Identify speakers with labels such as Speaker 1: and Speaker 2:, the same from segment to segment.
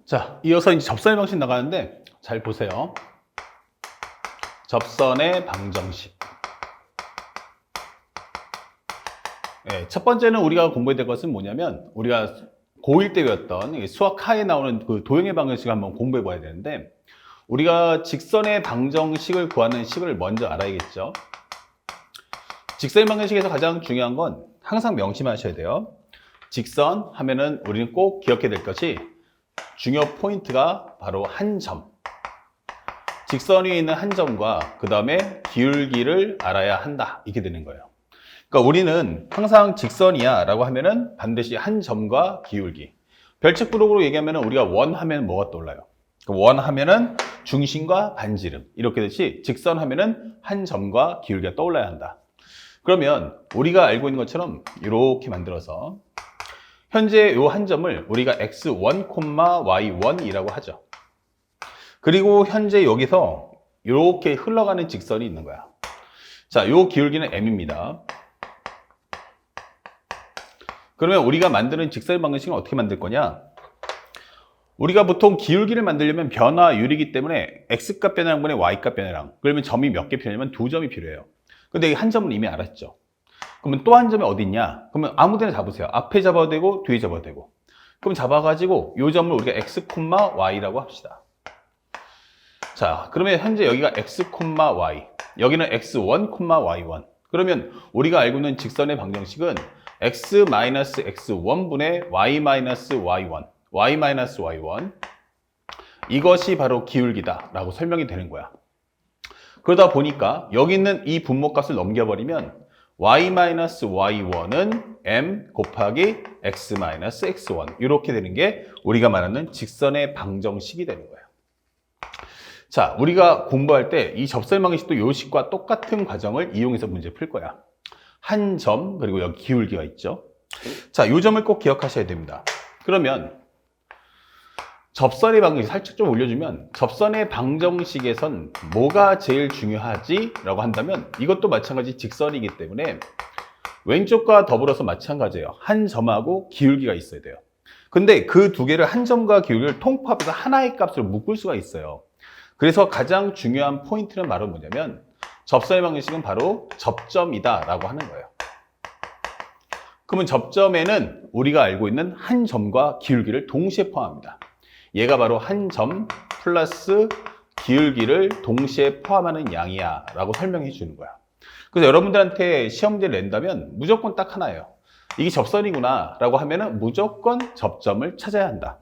Speaker 1: 자, 이어서 이제 접선의 방식 나가는데 잘 보세요. 접선의 방정식. 네, 첫 번째는 우리가 공부해야 될 것은 뭐냐면 우리가 고1 때 배웠던 수학 하에 나오는 그 도형의 방정식을 한번 공부해 봐야 되는데 우리가 직선의 방정식을 구하는 식을 먼저 알아야겠죠. 직선의 방정식에서 가장 중요한 건 항상 명심하셔야 돼요. 직선 하면은 우리는 꼭 기억해야 될 것이 중요 포인트가 바로 한 점. 직선 위에 있는 한 점과 그 다음에 기울기를 알아야 한다. 이렇게 되는 거예요. 그러니까 우리는 항상 직선이야 라고 하면은 반드시 한 점과 기울기. 별책부록으로 얘기하면 우리가 원 하면 뭐가 떠올라요? 원 하면은 중심과 반지름. 이렇게 되듯이 직선 하면은 한 점과 기울기가 떠올라야 한다. 그러면 우리가 알고 있는 것처럼 이렇게 만들어서 현재 이 한 점을 우리가 x1, y1이라고 하죠. 그리고 현재 여기서 이렇게 흘러가는 직선이 있는 거야. 자, 이 기울기는 m입니다. 그러면 우리가 만드는 직선의 방정식은 어떻게 만들 거냐? 우리가 보통 기울기를 만들려면 변화율이기 때문에 x값 변화량분의 y값 변화량. 그러면 점이 몇 개 필요하냐면 두 점이 필요해요. 근데 이 한 점은 이미 알았죠. 그러면 또 한 점이 어디 있냐? 그러면 아무 데나 잡으세요. 앞에 잡아도 되고 뒤에 잡아도 되고. 그럼 잡아가지고 이 점을 우리가 x, y라고 합시다. 자, 그러면 현재 여기가 x, y. 여기는 x1, y1. 그러면 우리가 알고 있는 직선의 방정식은 x-x1분의 y-y1. y-y1. 이것이 바로 기울기다 라고 설명이 되는 거야. 그러다 보니까 여기 있는 이 분모값을 넘겨버리면 y-y1은 m 곱하기 x-x1 이렇게 되는 게 우리가 말하는 직선의 방정식이 되는 거예요. 자, 우리가 공부할 때 이 접선의 방정식도 요 식과 똑같은 과정을 이용해서 문제 풀 거야. 한 점 그리고 여기 기울기가 있죠. 자, 요 점을 꼭 기억하셔야 됩니다. 그러면 접선의 방정식 살짝 좀 올려주면 접선의 방정식에선 뭐가 제일 중요하지? 라고 한다면 이것도 마찬가지 직선이기 때문에 왼쪽과 더불어서 마찬가지예요. 한 점하고 기울기가 있어야 돼요. 근데 그 두 개를 한 점과 기울기를 통합해서 하나의 값으로 묶을 수가 있어요. 그래서 가장 중요한 포인트는 바로 뭐냐면 접선의 방정식은 바로 접점이다 라고 하는 거예요. 그러면 접점에는 우리가 알고 있는 한 점과 기울기를 동시에 포함합니다. 얘가 바로 한 점 플러스 기울기를 동시에 포함하는 양이야 라고 설명해 주는 거야. 그래서 여러분들한테 시험 문제를 낸다면 무조건 딱 하나예요. 이게 접선이구나 라고 하면은 무조건 접점을 찾아야 한다.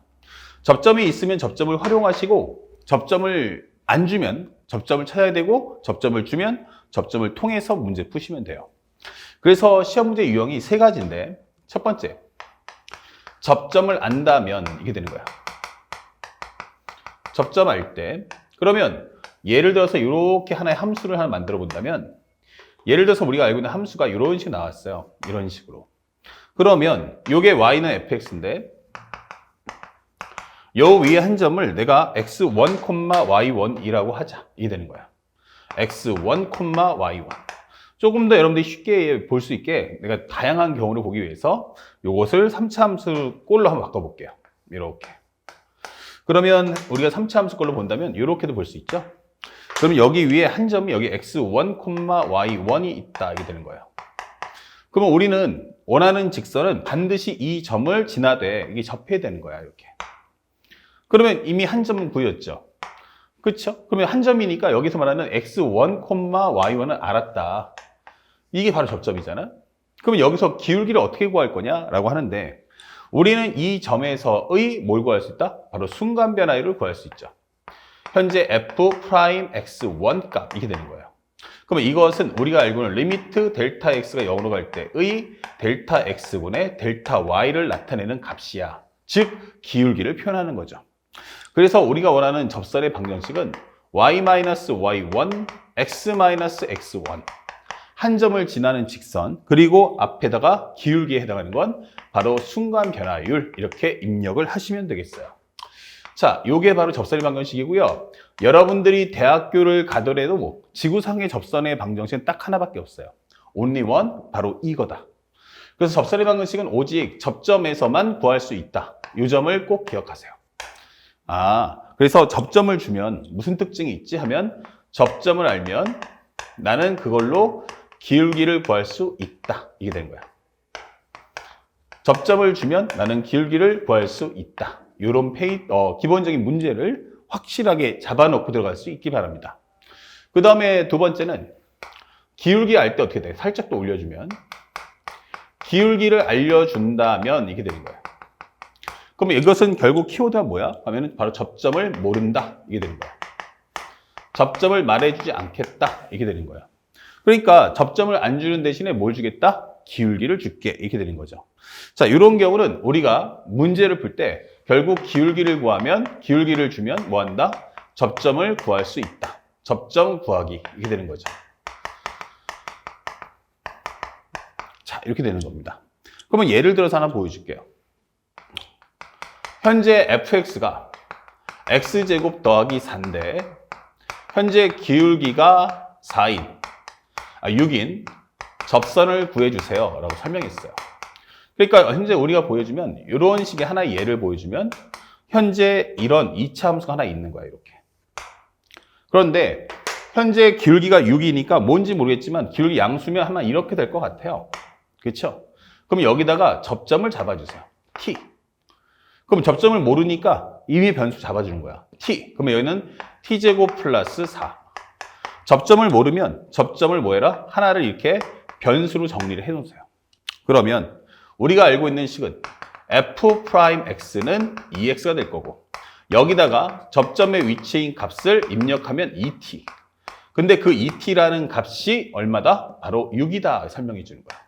Speaker 1: 접점이 있으면 접점을 활용하시고 접점을 안 주면 접점을 찾아야 되고 접점을 주면 접점을 통해서 문제 푸시면 돼요. 그래서 시험 문제 유형이 세 가지인데 첫 번째, 접점을 안다면 이게 되는 거야. 접점할 때 그러면 예를 들어서 이렇게 하나의 함수를 하나 만들어 본다면 예를 들어서 우리가 알고 있는 함수가 이런 식으로 나왔어요. 이런 식으로. 그러면 이게 y는 fx인데 요 위에 한 점을 내가 x1, y1이라고 하자. 이게 되는 거야. x1, y1. 조금 더 여러분들이 쉽게 볼 수 있게 내가 다양한 경우를 보기 위해서 요것을 3차 함수 꼴로 한번 바꿔볼게요. 이렇게. 그러면 우리가 3차 함수 꼴로 본다면 이렇게도 볼 수 있죠. 그럼 여기 위에 한 점이 여기 x1, y1이 있다. 이게 되는 거예요. 그러면 우리는 원하는 직선은 반드시 이 점을 지나되 이게 접해야 되는 거야. 이렇게. 그러면 이미 한 점은 구했죠. 그렇죠? 그러면 한 점이니까 여기서 말하는 x1, y1은 알았다. 이게 바로 접점이잖아. 그러면 여기서 기울기를 어떻게 구할 거냐라고 하는데 우리는 이 점에서의 뭘 구할 수 있다? 바로 순간 변화율을 구할 수 있죠. 현재 f'x1 값 이렇게 되는 거예요. 그러면 이것은 우리가 알고 있는 리미트 델타 x가 0으로 갈 때의 델타 x분의 델타 y를 나타내는 값이야. 즉 기울기를 표현하는 거죠. 그래서 우리가 원하는 접선의 방정식은 y-y1, x-x1 한 점을 지나는 직선 그리고 앞에다가 기울기에 해당하는 건 바로 순간 변화율 이렇게 입력을 하시면 되겠어요. 자, 요게 바로 접선의 방정식이고요. 여러분들이 대학교를 가더라도 뭐 지구상의 접선의 방정식은 딱 하나밖에 없어요. only one, 바로 이거다. 그래서 접선의 방정식은 오직 접점에서만 구할 수 있다. 이 점을 꼭 기억하세요. 그래서 접점을 주면 무슨 특징이 있지 하면 접점을 알면 나는 그걸로 기울기를 구할 수 있다. 이게 되는 거야. 접점을 주면 나는 기울기를 구할 수 있다. 이런 기본적인 문제를 확실하게 잡아놓고 들어갈 수 있기 바랍니다. 그 다음에 두 번째는 기울기 알 때 어떻게 돼? 살짝 더 올려주면 기울기를 알려준다면 이게 되는 거야. 그럼 이것은 결국 키워드가 뭐야? 하면은 바로 접점을 모른다. 이게 되는 거야. 접점을 말해주지 않겠다. 이게 되는 거야. 그러니까 접점을 안 주는 대신에 뭘 주겠다? 기울기를 줄게. 이렇게 되는 거죠. 자, 이런 경우는 우리가 문제를 풀 때 결국 기울기를 구하면 기울기를 주면 뭐 한다? 접점을 구할 수 있다. 접점 구하기. 이게 되는 거죠. 자, 이렇게 되는 겁니다. 그러면 예를 들어서 하나 보여줄게요. 현재 fx가 x제곱 더하기 4인데 현재 기울기가 6인 접선을 구해주세요 라고 설명했어요. 그러니까 현재 우리가 보여주면 이런 식의 하나의 예를 보여주면 현재 이런 2차 함수가 하나 있는 거야. 이렇게. 그런데 현재 기울기가 6이니까 뭔지 모르겠지만 기울기 양수면 아마 이렇게 될 것 같아요. 그렇죠? 그럼 여기다가 접점을 잡아주세요. t. 그럼 접점을 모르니까 이 위에 변수 잡아주는 거야. t. 그러면 여기는 t제곱 플러스 4. 접점을 모르면 접점을 뭐 해라? 하나를 이렇게 변수로 정리를 해놓으세요. 그러면 우리가 알고 있는 식은 f'x는 2x가 될 거고 여기다가 접점의 위치인 값을 입력하면 2t. 근데 그 2t라는 값이 얼마다? 바로 6이다 설명해 주는 거야.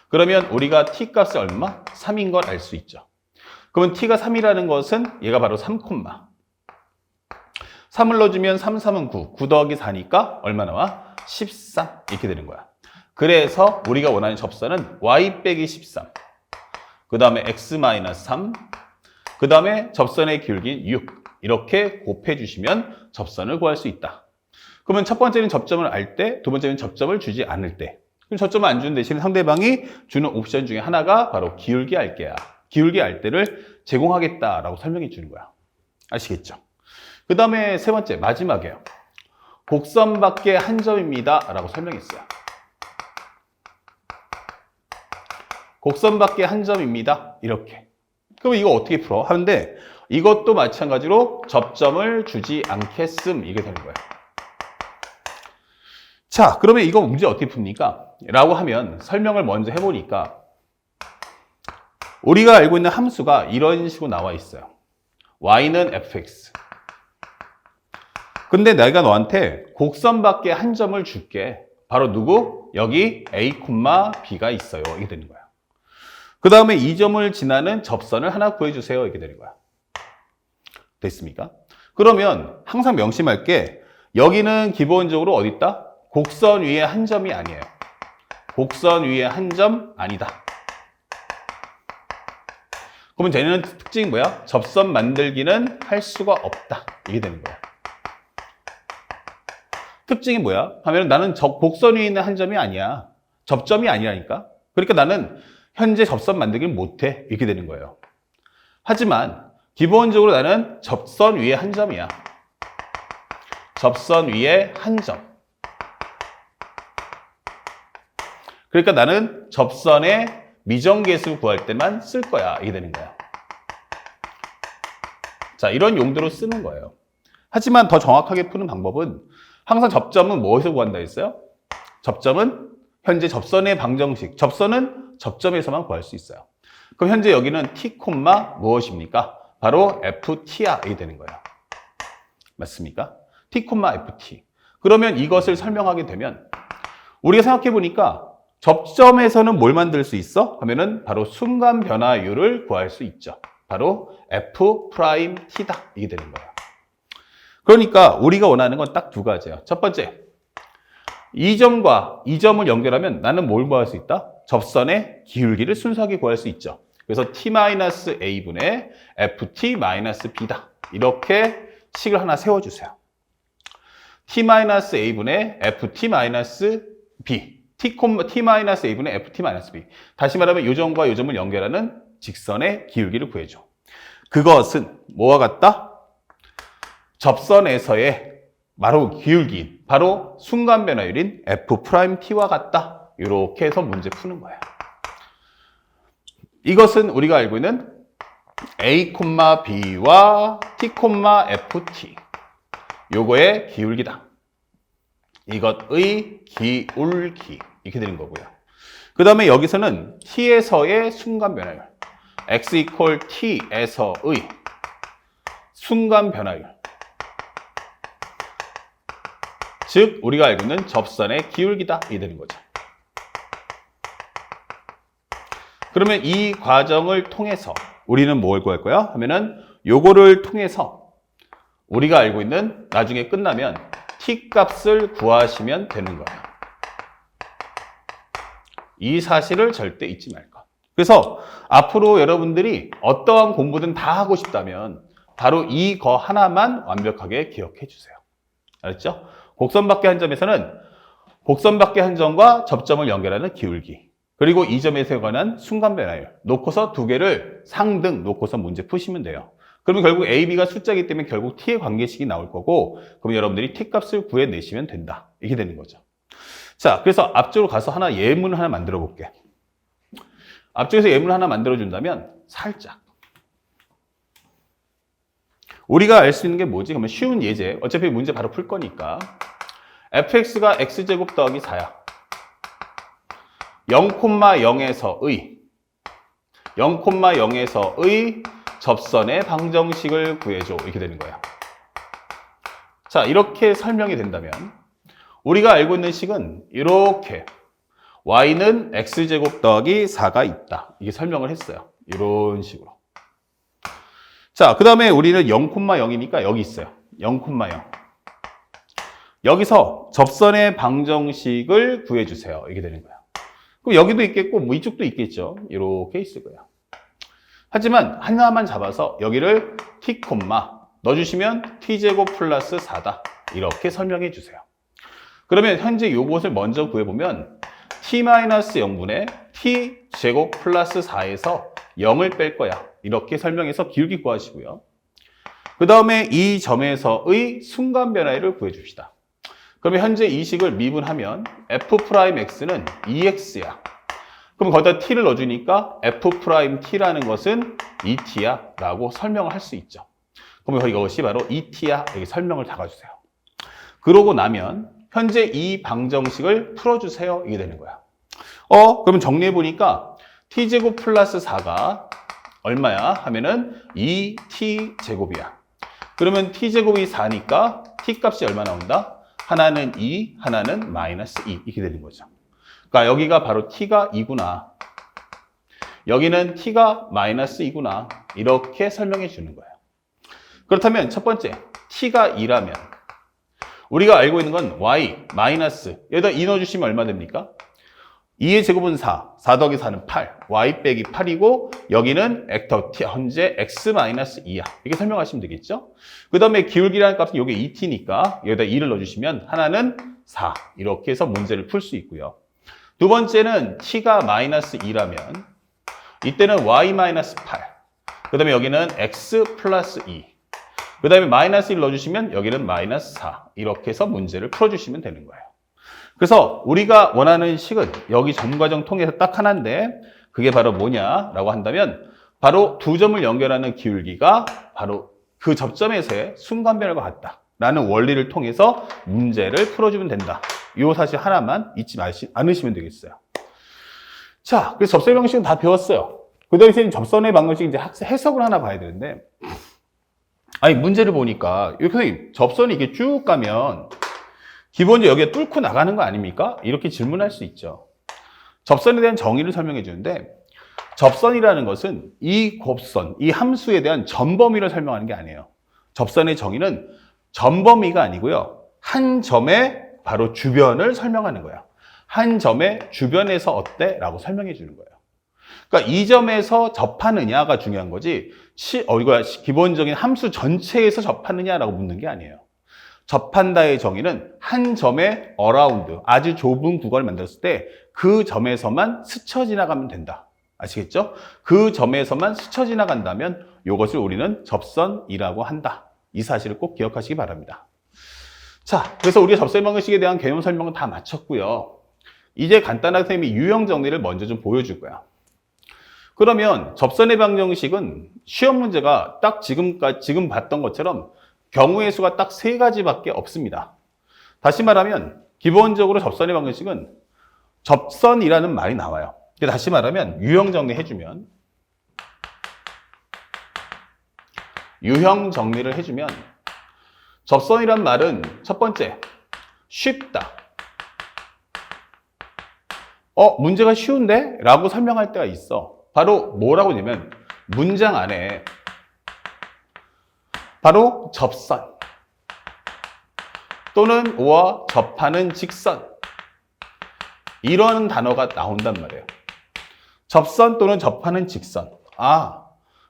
Speaker 1: 그러면 우리가 t 값이 얼마? 3인 걸 알 수 있죠. 그러면 t가 3이라는 것은 얘가 바로 3, 3을 넣어주면 3, 3은 9, 9 더하기 4니까 얼마 나와? 13 이렇게 되는 거야. 그래서 우리가 원하는 접선은 y 빼기 13, 그 다음에 x-3, 그 다음에 접선의 기울기는 6 이렇게 곱해주시면 접선을 구할 수 있다. 그러면 첫 번째는 접점을 알 때, 두 번째는 접점을 주지 않을 때. 그럼 접점을 안 주는 대신에 상대방이 주는 옵션 중에 하나가 바로 기울기 알게야. 기울기 알 때를 제공하겠다라고 설명해 주는 거야. 아시겠죠? 그 다음에 세 번째, 마지막이에요. 곡선 밖에 한 점입니다 라고 설명했어요. 곡선 밖에 한 점입니다. 이렇게. 그럼 이거 어떻게 풀어? 하는데 이것도 마찬가지로 접점을 주지 않겠음. 이게 되는 거예요. 자, 그러면 이거 문제 어떻게 풉니까? 라고 하면 설명을 먼저 해보니까 우리가 알고 있는 함수가 이런 식으로 나와 있어요. y는 fx. 근데 내가 너한테 곡선 밖에 한 점을 줄게. 바로 누구? 여기 a, b가 있어요. 이게 되는 거야. 그 다음에 이 점을 지나는 접선을 하나 구해주세요. 이렇게 되는 거야. 됐습니까? 그러면 항상 명심할 게 여기는 기본적으로 어디 있다? 곡선 위에 한 점이 아니에요. 곡선 위에 한 점 아니다. 그러면 쟤는 특징이 뭐야? 접선 만들기는 할 수가 없다. 이게 되는 거야. 특징이 뭐야? 하면 나는 곡선 위에 있는 한 점이 아니야. 접점이 아니라니까. 그러니까 나는 현재 접선 만들기를 못해. 이렇게 되는 거예요. 하지만 기본적으로 나는 접선 위에 한 점이야. 접선 위에 한 점. 그러니까 나는 접선의 미정계수 구할 때만 쓸 거야. 이게 되는 거야. 자, 이런 용도로 쓰는 거예요. 하지만 더 정확하게 푸는 방법은 항상 접점은 뭐에서 구한다 했어요? 접점은 현재 접선의 방정식. 접선은 접점에서만 구할 수 있어요. 그럼 현재 여기는 t, 무엇입니까? 바로 ft야. 이게 되는 거예요. 맞습니까? t, ft. 그러면 이것을 설명하게 되면 우리가 생각해 보니까 접점에서는 뭘 만들 수 있어? 하면은 바로 순간 변화율을 구할 수 있죠. 바로 f't다. 이게 되는 거예요. 그러니까 우리가 원하는 건 딱 두 가지예요. 첫 번째, 이 점과 이 점을 연결하면 나는 뭘 구할 수 있다? 접선의 기울기를 순수하게 구할 수 있죠. 그래서 t-a분의 ft-b다. 이렇게 식을 하나 세워주세요. t-a분의 ft-b. t-a분의 ft-b. 다시 말하면 이 점과 이 점을 연결하는 직선의 기울기를 구해줘. 그것은 뭐와 같다? 접선에서의 바로 기울기, 바로 순간 변화율인 F'T와 같다. 이렇게 해서 문제 푸는 거야. 이것은 우리가 알고 있는 A, B와 T, FT. 요거의 기울기다. 이것의 기울기. 이렇게 되는 거고요. 그 다음에 여기서는 T에서의 순간 변화율. X T에서의 순간 변화율. 즉, 우리가 알고 있는 접선의 기울기다. 이 되는 거죠. 그러면 이 과정을 통해서 우리는 뭘 구할 거야? 하면은 요거를 통해서 우리가 알고 있는 나중에 끝나면 t 값을 구하시면 되는 거예요. 이 사실을 절대 잊지 말 것. 그래서 앞으로 여러분들이 어떠한 공부든 다 하고 싶다면 바로 이거 하나만 완벽하게 기억해 주세요. 알았죠? 곡선밖에 한 점에서는 곡선밖에 한 점과 접점을 연결하는 기울기. 그리고 이 점에서 관한 순간 변화율 놓고서 두 개를 상등 놓고서 문제 푸시면 돼요. 그러면 결국 A, B가 숫자이기 때문에 결국 T의 관계식이 나올 거고 그럼 여러분들이 T 값을 구해내시면 된다. 이게 되는 거죠. 자, 그래서 앞쪽으로 가서 예문 하나 만들어 볼게. 앞쪽에서 예문 하나 만들어 준다면 살짝 우리가 알 수 있는 게 뭐지? 그러면 쉬운 예제. 어차피 문제 바로 풀 거니까 fx가 x제곱 더하기 4야. 0,0에서의 0,0에서의 접선의 방정식을 구해줘. 이렇게 되는 거예요. 자, 이렇게 설명이 된다면 우리가 알고 있는 식은 이렇게 y는 x제곱 더하기 4가 있다. 이게 설명을 했어요. 이런 식으로. 자, 그 다음에 우리는 0,0이니까 여기 있어요. 0,0. 여기서 접선의 방정식을 구해주세요. 이게 되는 거예요. 그럼 여기도 있겠고 뭐 이쪽도 있겠죠. 이렇게 있을 거예요. 하지만 하나만 잡아서 여기를 t, 넣어주시면 t제곱 플러스 4다. 이렇게 설명해 주세요. 그러면 현재 요것을 먼저 구해보면 t-0분의 t제곱 플러스 4에서 0을 뺄 거야. 이렇게 설명해서 기울기 구하시고요. 그 다음에 이 점에서의 순간 변화율을 구해줍시다. 그러면 현재 이 식을 미분하면 f'x는 2x야. 그럼 거기다 t를 넣어주니까 f't라는 것은 2t야 라고 설명을 할 수 있죠. 그럼 이것이 바로 2t야 이렇게 설명을 잡아주세요. 그러고 나면 현재 이 방정식을 풀어주세요. 이게 되는 거야. 그러면 정리해보니까 t제곱 플러스 4가 얼마야? 하면은 2t제곱이야. 그러면 t제곱이 4니까 t 값이 얼마 나온다? 하나는 2, 하나는 마이너스 2 이렇게 되는 거죠. 그러니까 여기가 바로 t가 2구나. 여기는 t가 마이너스 2구나. 이렇게 설명해 주는 거예요. 그렇다면 첫 번째 t가 2라면 우리가 알고 있는 건 y 마이너스 여기다 2 넣어주시면 얼마 됩니까? 2의 제곱은 4, 4 더하기 4는 8, y 빼기 8이고 여기는 벡터 t, 현재 x 마이너스 2야. 이렇게 설명하시면 되겠죠? 그 다음에 기울기라는 값은 여기 2t니까 여기다 2를 넣어주시면 하나는 4. 이렇게 해서 문제를 풀 수 있고요. 두 번째는 t가 마이너스 2라면 이때는 y 마이너스 8, 그 다음에 여기는 x 플러스 2, 그 다음에 마이너스 1 넣어주시면 여기는 마이너스 4. 이렇게 해서 문제를 풀어주시면 되는 거예요. 그래서 우리가 원하는 식은 여기 점 과정 통해서 딱 하나인데 그게 바로 뭐냐라고 한다면 바로 두 점을 연결하는 기울기가 바로 그 접점에서의 순간 변화가 같다라는 원리를 통해서 문제를 풀어주면 된다. 이 사실 하나만 잊지 않으시면 되겠어요. 자, 그래서 접선의 방식은 다 배웠어요. 그 다음에 이제 접선의 방식이 이제 해석을 하나 봐야 되는데 아니 문제를 보니까 이렇게 접선이 이렇게 쭉 가면 기본적으로 여기에 뚫고 나가는 거 아닙니까? 이렇게 질문할 수 있죠. 접선에 대한 정의를 설명해 주는데 접선이라는 것은 이 곱선, 이 함수에 대한 전범위를 설명하는 게 아니에요. 접선의 정의는 전범위가 아니고요. 한 점의 바로 주변을 설명하는 거예요. 한 점의 주변에서 어때? 라고 설명해 주는 거예요. 그러니까 이 점에서 접하느냐가 중요한 거지 이거 기본적인 함수 전체에서 접하느냐라고 묻는 게 아니에요. 접한다의 정의는 한 점의 어라운드, 아주 좁은 구간을 만들었을 때 그 점에서만 스쳐 지나가면 된다. 아시겠죠? 그 점에서만 스쳐 지나간다면 이것을 우리는 접선이라고 한다. 이 사실을 꼭 기억하시기 바랍니다. 자, 그래서 우리가 접선의 방정식에 대한 개념 설명은 다 마쳤고요. 이제 간단하게 선생님이 유형 정리를 먼저 좀 보여줄 거야. 그러면 접선의 방정식은 시험 문제가 딱 지금 봤던 것처럼 경우의 수가 딱 3가지밖에 없습니다. 다시 말하면 기본적으로 접선의 방정식은 접선이라는 말이 나와요. 다시 말하면 유형 정리를 해주면 접선이란 말은 첫 번째, 쉽다. 문제가 쉬운데? 라고 설명할 때가 있어. 바로 뭐라고 하냐면 문장 안에 바로 접선 또는 와 접하는 직선 이런 단어가 나온단 말이에요. 접선 또는 접하는 직선. 아,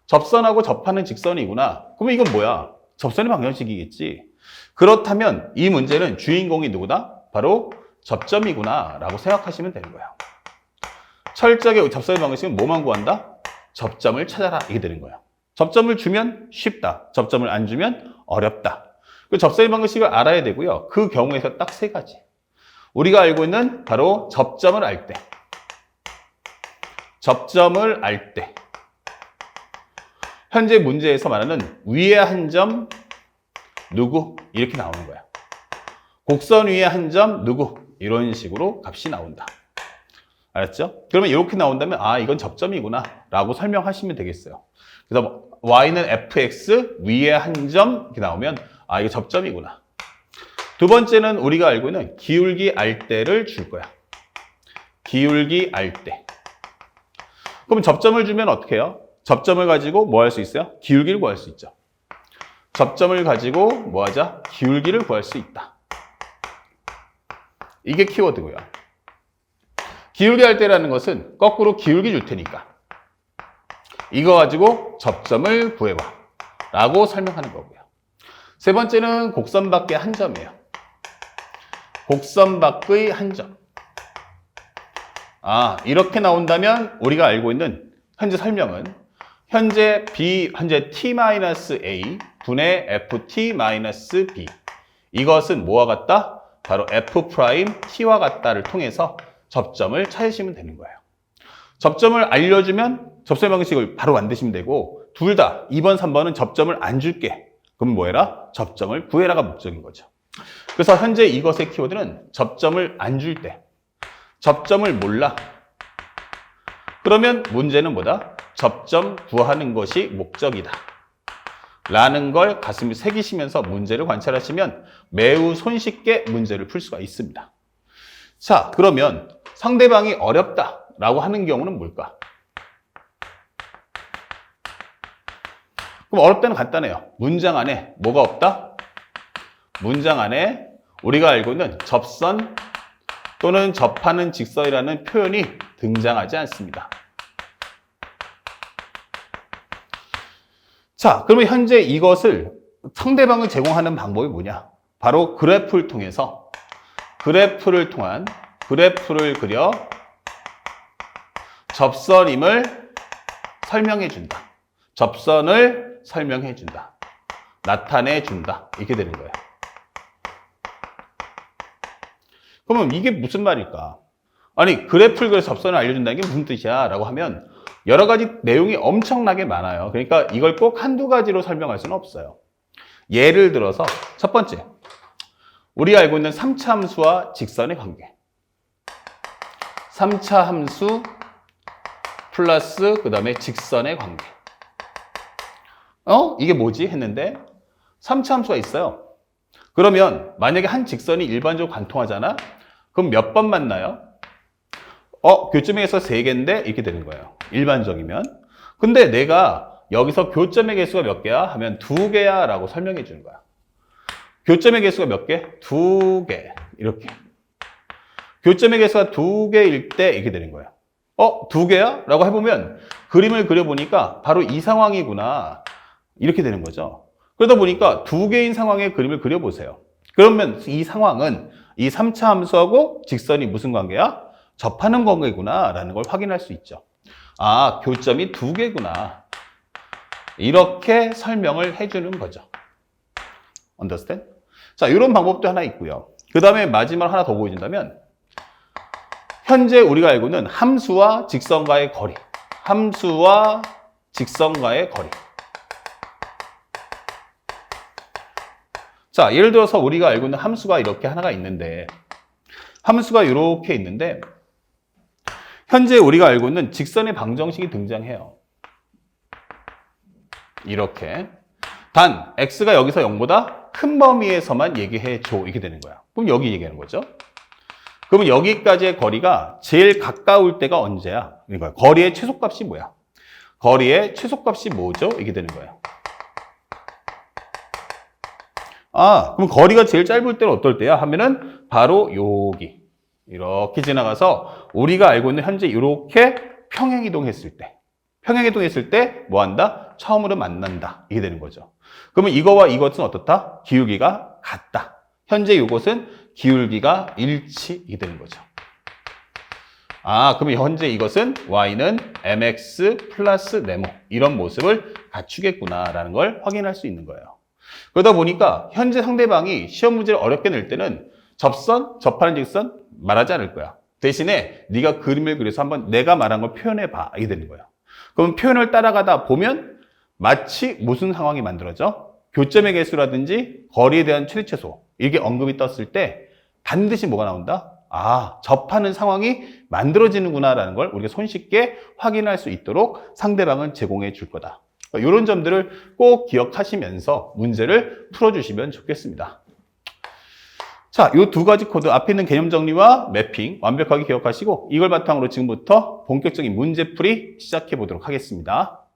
Speaker 1: 접선하고 접하는 직선이구나. 그러면 이건 뭐야? 접선의 방정식이겠지. 그렇다면 이 문제는 주인공이 누구다? 바로 접점이구나 라고 생각하시면 되는 거예요. 철저하게 접선의 방정식은 뭐만 구한다? 접점을 찾아라 이게 되는 거예요. 접점을 주면 쉽다. 접점을 안 주면 어렵다. 그 접선의 방정식을 알아야 되고요. 그 경우에서 딱 3가지. 우리가 알고 있는 바로 접점을 알 때. 접점을 알 때. 현재 문제에서 말하는 위에 한 점 누구 이렇게 나오는 거야. 곡선 위에 한 점 누구 이런 식으로 값이 나온다. 알았죠? 그러면 이렇게 나온다면 아 이건 접점이구나 라고 설명하시면 되겠어요. 그래서 y는 fx 위에 한 점 이렇게 나오면 아 이게 접점이구나. 두 번째는 우리가 알고 있는 기울기 알때를 줄 거야. 기울기 알때. 그럼 접점을 주면 어떻게 해요? 접점을 가지고 뭐 할 수 있어요? 기울기를 구할 수 있죠. 접점을 가지고 뭐 하자? 기울기를 구할 수 있다. 이게 키워드고요. 기울기 알때라는 것은 거꾸로 기울기 줄 테니까 이거 가지고 접점을 구해봐 라고 설명하는 거고요. 세 번째는 곡선 밖의 한 점이에요. 곡선 밖의 한 점. 아, 이렇게 나온다면 우리가 알고 있는 현재 설명은 현재 t-a 분의 ft-b 이것은 뭐와 같다? 바로 f't와 같다를 통해서 접점을 찾으시면 되는 거예요. 접점을 알려주면 접선의 방정식을 바로 만드시면 되고 둘 다 2번, 3번은 접점을 안 줄게. 그럼 뭐 해라? 접점을 구해라가 목적인 거죠. 그래서 현재 이것의 키워드는 접점을 안 줄 때. 접점을 몰라. 그러면 문제는 뭐다? 접점 구하는 것이 목적이다. 라는 걸 가슴에 새기시면서 문제를 관찰하시면 매우 손쉽게 문제를 풀 수가 있습니다. 자, 그러면 상대방이 어렵다라고 하는 경우는 뭘까? 그럼 어렵다는 간단해요. 문장 안에 뭐가 없다? 문장 안에 우리가 알고 있는 접선 또는 접하는 직선이라는 표현이 등장하지 않습니다. 자, 그러면 현재 이것을 상대방을 제공하는 방법이 뭐냐? 바로 그래프를 통해서 그래프를 그려 접선임을 설명해 준다. 접선을 설명해 준다. 나타내 준다. 이렇게 되는 거예요. 그러면 이게 무슨 말일까? 아니, 그래프를 그려서 접선을 알려준다는 게 무슨 뜻이야? 라고 하면 여러 가지 내용이 엄청나게 많아요. 그러니까 이걸 꼭 한두 가지로 설명할 수는 없어요. 예를 들어서 첫 번째, 우리가 알고 있는 3차 함수와 직선의 관계. 3차 함수 플러스 그 다음에 직선의 관계. 이게 뭐지? 했는데 3차 함수가 있어요. 그러면 만약에 한 직선이 일반적으로 관통하잖아? 그럼 몇 번 만나요? 교점에서 3개인데 이렇게 되는 거예요. 일반적이면. 근데 내가 여기서 교점의 개수가 몇 개야? 하면 2개야 라고 설명해 주는 거야. 교점의 개수가 몇 개? 2개. 이렇게. 교점의 개수가 2개일 때 이렇게 되는 거야. 2개야? 라고 해보면 그림을 그려보니까 바로 이 상황이구나. 이렇게 되는 거죠. 그러다 보니까 2개인 상황의 그림을 그려보세요. 그러면 이 상황은 이 3차 함수하고 직선이 무슨 관계야? 접하는 관계구나 라는 걸 확인할 수 있죠. 아, 교점이 2개구나. 이렇게 설명을 해주는 거죠. Understand? 자, 이런 방법도 하나 있고요. 그 다음에 마지막 하나 더 보여준다면 현재 우리가 알고는 함수와 직선과의 거리. 함수와 직선과의 거리. 자, 예를 들어서 우리가 알고 있는 함수가 이렇게 하나가 있는데 함수가 이렇게 있는데 현재 우리가 알고 있는 직선의 방정식이 등장해요. 이렇게. 단 x가 여기서 0보다 큰 범위에서만 얘기해줘. 이렇게 되는 거야. 그럼 여기 얘기하는 거죠. 그러면 여기까지의 거리가 제일 가까울 때가 언제야? 그러니까 거리의 최소값이 뭐야? 거리의 최소값이 뭐죠? 이게 되는 거예요. 아, 그럼 거리가 제일 짧을 때는 어떨 때야? 하면은 바로 여기. 이렇게 지나가서 우리가 알고 있는 현재 이렇게 평행이동했을 때. 평행이동했을 때 뭐 한다? 처음으로 만난다. 이게 되는 거죠. 그러면 이거와 이것은 어떻다? 기울기가 같다. 현재 이것은 기울기가 일치. 이게 되는 거죠. 아, 그러면 현재 이것은 y는 mx 플러스 네모. 이런 모습을 갖추겠구나라는 걸 확인할 수 있는 거예요. 그러다 보니까 현재 상대방이 시험 문제를 어렵게 낼 때는 접선, 접하는 직선 말하지 않을 거야. 대신에 네가 그림을 그려서 한번 내가 말한 걸 표현해봐. 이게 되는 거야. 그럼 표현을 따라가다 보면 마치 무슨 상황이 만들어져? 교점의 개수라든지 거리에 대한 최대 최소 이게 언급이 떴을 때 반드시 뭐가 나온다? 아, 접하는 상황이 만들어지는구나라는 걸 우리가 손쉽게 확인할 수 있도록 상대방은 제공해 줄 거다. 이런 점들을 꼭 기억하시면서 문제를 풀어주시면 좋겠습니다. 자, 이 두 가지 코드 앞에 있는 개념 정리와 매핑 완벽하게 기억하시고 이걸 바탕으로 지금부터 본격적인 문제풀이 시작해 보도록 하겠습니다.